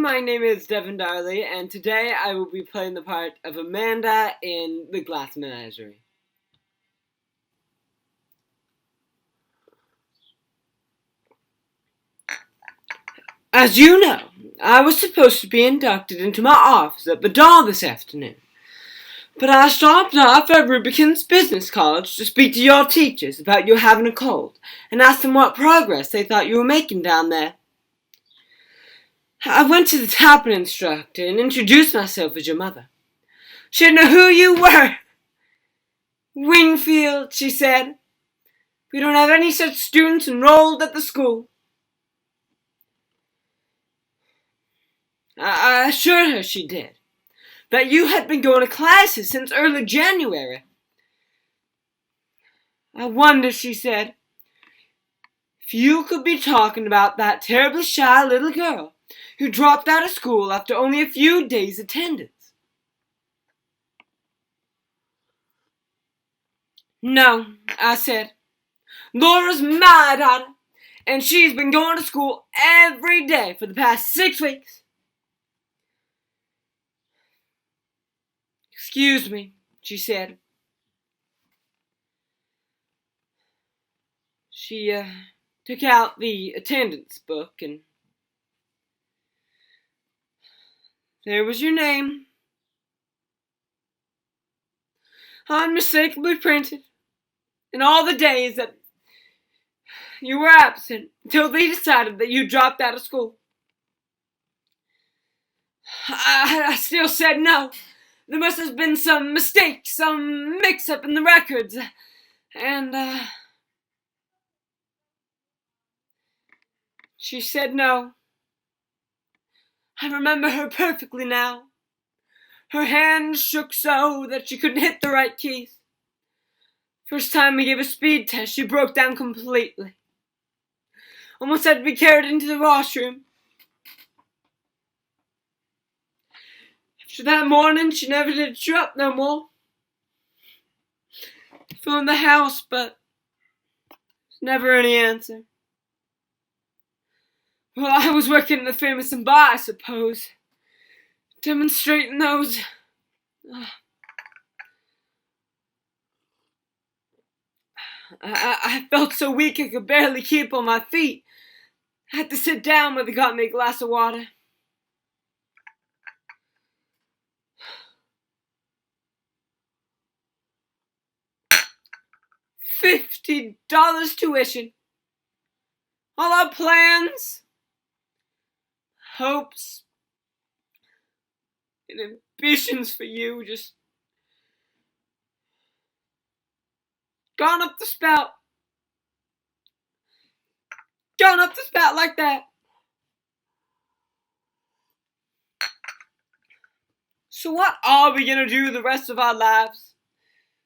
my name is Devon Darley, and today I will be playing the part of Amanda in The Glass Menagerie. As you know, I was supposed to be inducted into my office at the dawn this afternoon, but I stopped off at Rubikins Business College to speak to your teachers about you having a cold and ask them what progress they thought you were making down there. I went to the tapping instructor and introduced myself as your mother. She didn't know who you were. Wingfield, she said. We don't have any such students enrolled at the school. I assured her she did, that you had been going to classes since early January. I wonder, she said, if you could be talking about that terribly shy little girl who dropped out of school after only a few days' attendance. No, I said. Laura's my daughter, and she's been going to school every day for the past 6 weeks. Excuse me, she said. She took out the attendance book, and there was your name, unmistakably printed, and all the days that you were absent until they decided that you dropped out of school. I still said no. There must have been some mistake, some mix-up in the records, and she said no. I remember her perfectly now. Her hand shook so that she couldn't hit the right keys. First time we gave a speed test, she broke down completely. Almost had to be carried into the washroom. After that morning, she never did show up no more. Phoned the house, but never any answer. Well, I was working in the famous and bar, I suppose, demonstrating those. I felt so weak I could barely keep on my feet. I had to sit down when they got me a glass of water. $50 tuition. All our plans, hopes, and ambitions for you just gone up the spout. Gone up the spout like that. So what are we gonna do the rest of our lives?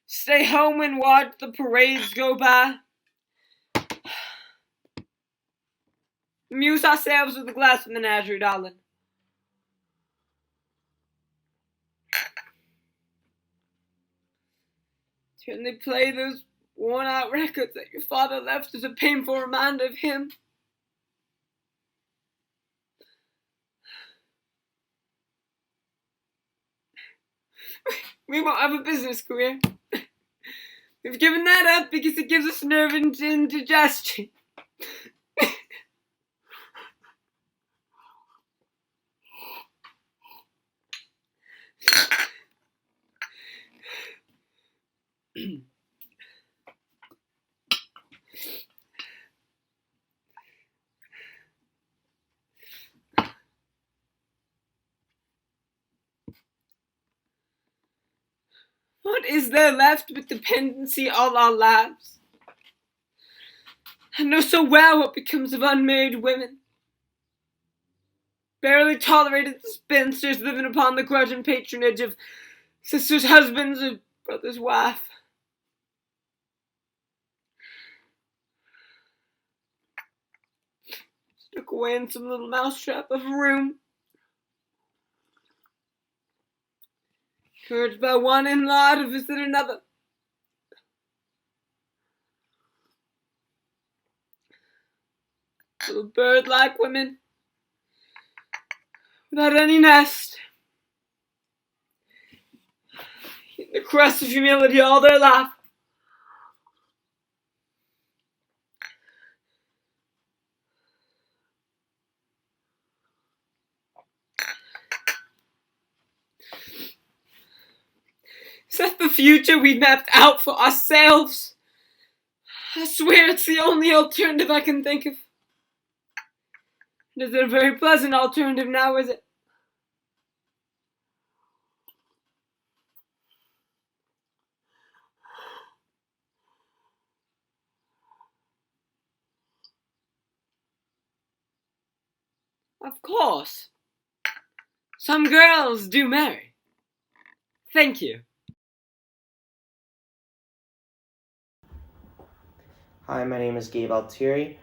Stay home and watch the parades go by? Amuse ourselves with the glass menagerie, darling. Can they play those worn-out records that your father left as a painful reminder of him? We won't have a business career. We've given that up because it gives us nerve and indigestion. What is there left but dependency all our lives? I know so well what becomes of unmarried women. Barely tolerated spinsters living upon the grudge and patronage of sister's husbands or brother's wife. Stuck away in some little mousetrap of a room. Encouraged by one in-law to visit another. Little bird-like women without any nest, in the crest of humility all their life. Is that the future we mapped out for ourselves? I swear it's the only alternative I can think of. And is it a very pleasant alternative now, is it? Of course. Some girls do marry. Thank you. Hi, my name is Gabe Altieri,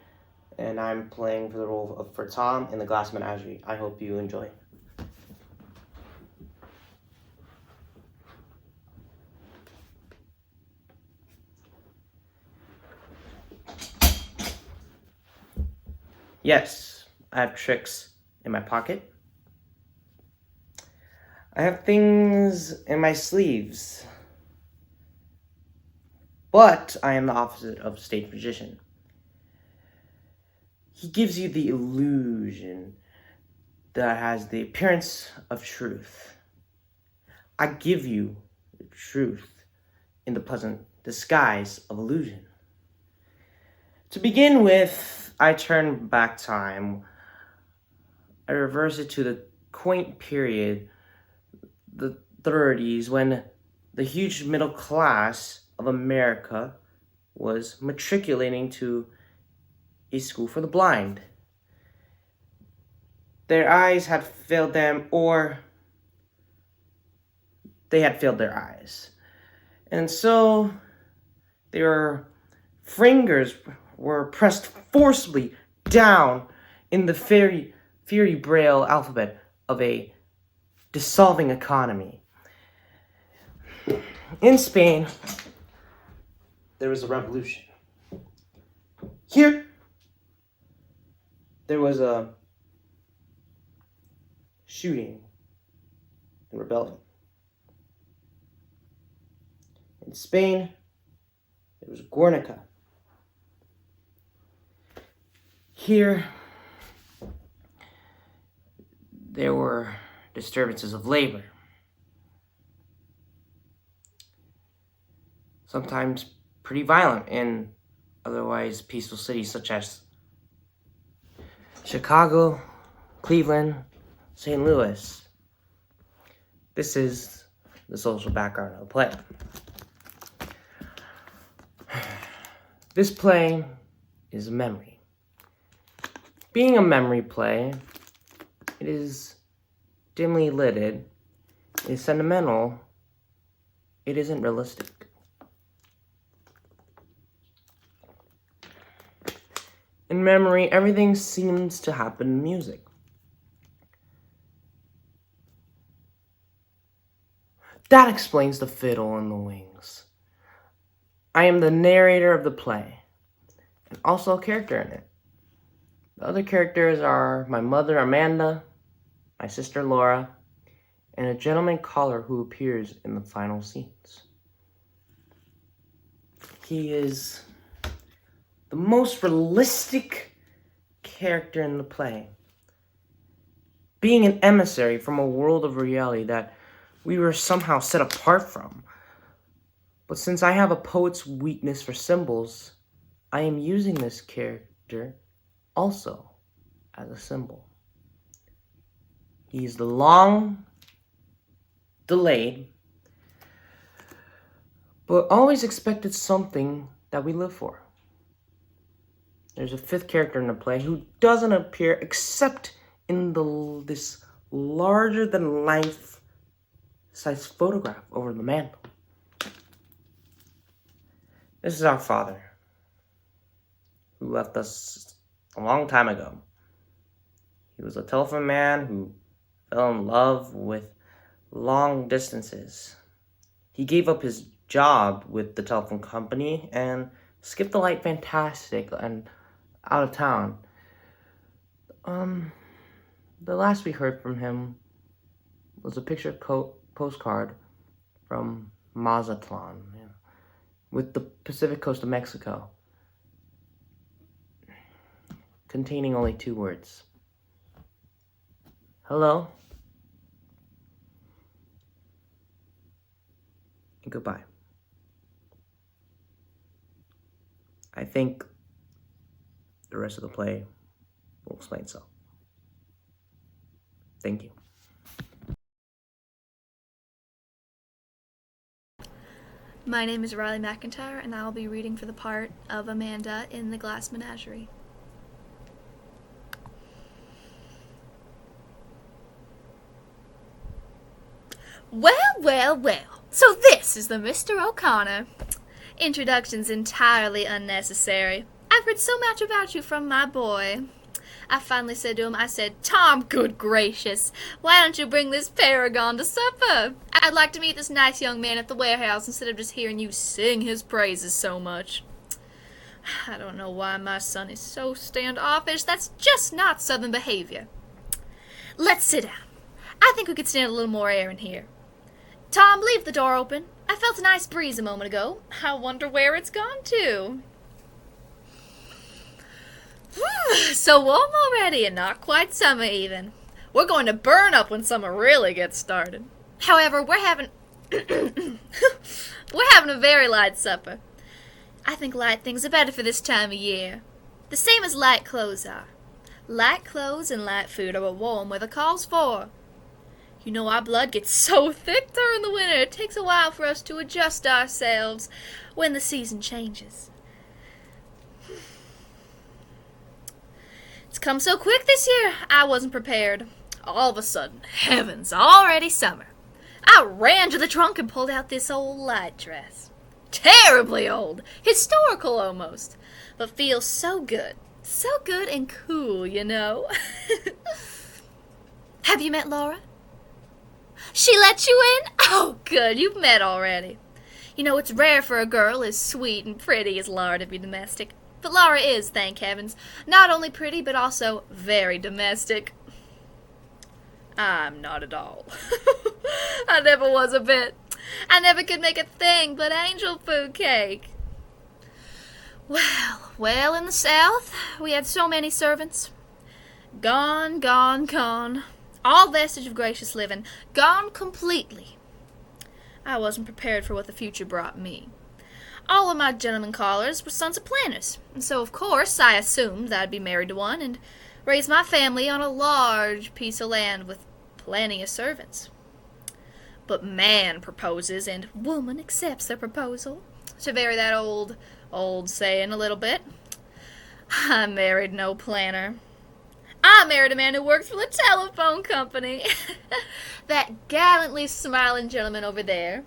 and I'm playing for the role for Tom in The Glass Menagerie. I hope you enjoy. Yes, I have tricks in my pocket. I have things in my sleeves. But I am the opposite of stage magician. He gives you the illusion that has the appearance of truth. I give you the truth in the pleasant disguise of illusion. To begin with, I turn back time. I reverse it to the quaint period, the 30s, when the huge middle class of America was matriculating to a school for the blind. Their eyes had failed them, or they had failed their eyes. And so their fingers were pressed forcibly down in the fairy braille alphabet of a dissolving economy. In Spain, there was a revolution. Here, there was a shooting and rebellion. In Spain, there was Guernica. Here, there were disturbances of labor. Sometimes pretty violent in otherwise peaceful cities such as Chicago, Cleveland, St. Louis. This is the social background of the play. This play is a memory. Being a memory play, it is dimly lit, it is sentimental, it isn't realistic. In memory, everything seems to happen in music. That explains the fiddle and the wings. I am the narrator of the play, and also a character in it. The other characters are my mother, Amanda, my sister, Laura, and a gentleman caller who appears in the final scenes. He is the most realistic character in the play, being an emissary from a world of reality that we were somehow set apart from. But since I have a poet's weakness for symbols, I am using this character also as a symbol. He's the long delayed, but always expected something that we live for. There's a fifth character in the play who doesn't appear except in this larger-than-life size photograph over the mantle. This is our father, who left us a long time ago. He was a telephone man who fell in love with long distances. He gave up his job with the telephone company and skipped the light fantastic and out of town. The last we heard from him was a picture postcard from Mazatlan, with the Pacific coast of Mexico, containing only 2 words. Hello and goodbye. I think the rest of the play will explain itself. Thank you. My name is Riley McIntire, and I will be reading for the part of Amanda in The Glass Menagerie. Well, well, well. So this is the Mr. O'Connor. Introduction's entirely unnecessary. I've heard so much about you from my boy. I finally said to him, Tom, good gracious, why don't you bring this paragon to supper? I'd like to meet this nice young man at the warehouse instead of just hearing you sing his praises so much. I don't know why my son is so standoffish. That's just not Southern behavior. Let's sit down. I think we could stand a little more air in here. Tom, leave the door open. I felt a nice breeze a moment ago. I wonder where it's gone to. So warm already, and not quite summer even. We're going to burn up when summer really gets started. However, we're having a very light supper. I think light things are better for this time of year. The same as light clothes are. Light clothes and light food are what warm weather calls for. You know, our blood gets so thick during the winter, it takes a while for us to adjust ourselves when the season changes. It's come so quick this year, I wasn't prepared. All of a sudden, heavens, already summer. I ran to the trunk and pulled out this old light dress. Terribly old, historical almost, but feels so good and cool, you know. Have you met Laura? She let you in? Oh, good, you've met already. You know, it's rare for a girl as sweet and pretty as Laura to be domestic. But Laura is, thank heavens, not only pretty, but also very domestic. I'm not at all. I never was a bit. I never could make a thing but angel food cake. Well, in the South, we had so many servants. Gone, gone, gone. All vestige of gracious living. Gone completely. I wasn't prepared for what the future brought me. All of my gentlemen callers were sons of planters, and so of course I assumed that I'd be married to one and raise my family on a large piece of land with plenty of servants. But man proposes, and woman accepts their proposal. To vary that old saying a little bit, I married no planter. I married a man who works for the telephone company. That gallantly smiling gentleman over there.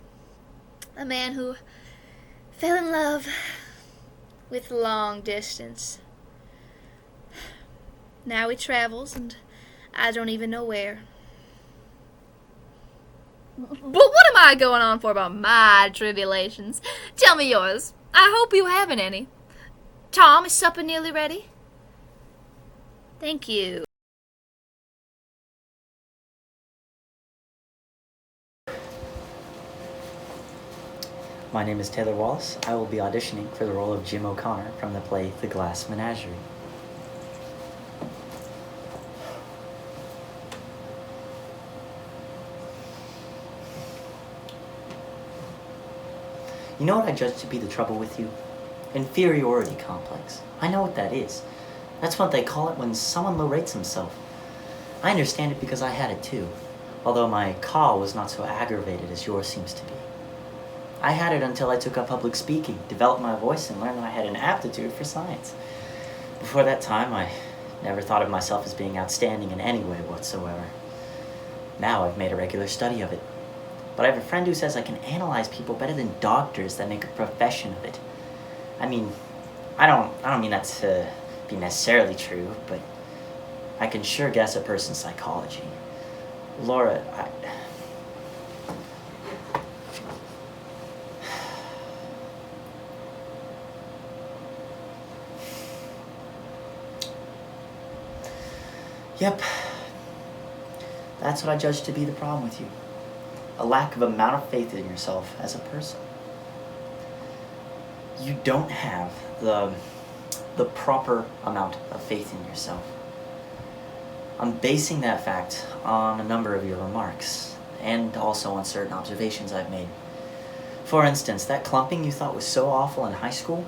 A man who fell in love with long distance. Now he travels, and I don't even know where. But what am I going on for about my tribulations? Tell me yours. I hope you haven't any. Tom, is supper nearly ready? Thank you. My name is Taylor Wallace. I will be auditioning for the role of Jim O'Connor from the play The Glass Menagerie. You know what I judge to be the trouble with you? Inferiority complex. I know what that is. That's what they call it when someone low rates himself. I understand it because I had it too, although my call was not so aggravated as yours seems to be. I had it until I took up public speaking, developed my voice, and learned that I had an aptitude for science. Before that time, I never thought of myself as being outstanding in any way whatsoever. Now I've made a regular study of it. But I have a friend who says I can analyze people better than doctors that make a profession of it. I mean, I don't mean that to be necessarily true, but I can sure guess a person's psychology. Laura, Yep, That's what I judge to be the problem with you. A lack of amount of faith in yourself as a person. You don't have the proper amount of faith in yourself. I'm basing that fact on a number of your remarks, and also on certain observations I've made. For instance, that clumping you thought was so awful in high school,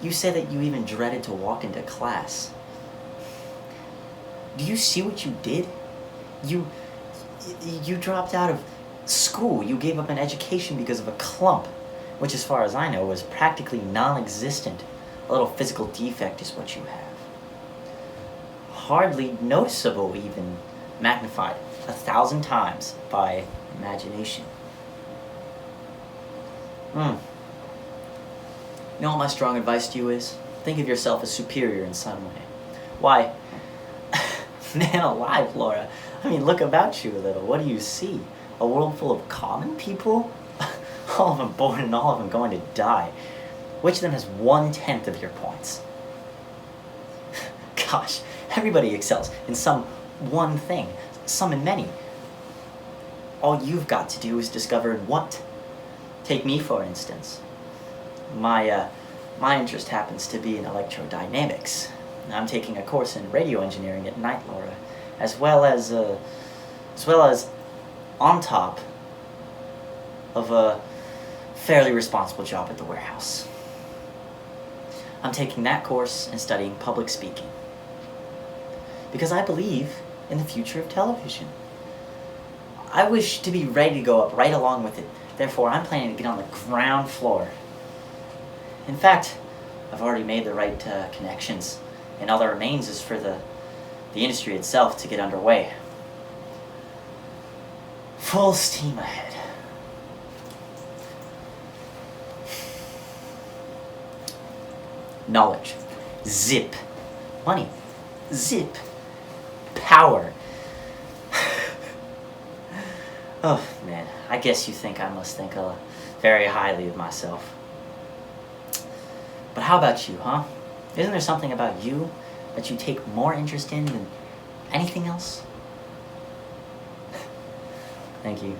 you said that you even dreaded to walk into class. Do you see what you did? You dropped out of school. You gave up an education because of a clump, which as far as I know was practically non-existent. A little physical defect is what you have. Hardly noticeable even, magnified 1,000 times by imagination. You know what my strong advice to you is? Think of yourself as superior in some way. Why, man alive, Laura. I mean, look about you a little. What do you see? A world full of common people? All of them born and all of them going to die. Which of them has 1/10 of your points? Gosh, everybody excels in some one thing, some in many. All you've got to do is discover what. Take me, for instance. My interest happens to be in electrodynamics. I'm taking a course in radio engineering at night, Laura, as well as on top of a fairly responsible job at the warehouse. I'm taking that course and studying public speaking because I believe in the future of television. I wish to be ready to go up right along with it. Therefore, I'm planning to get on the ground floor. In fact, I've already made the right connections, and all that remains is for the industry itself to get underway. Full steam ahead. Knowledge. Zip. Money. Zip. Power. Oh, man. I guess you think I must think very highly of myself. But how about you, huh? Isn't there something about you that you take more interest in than anything else? Thank you.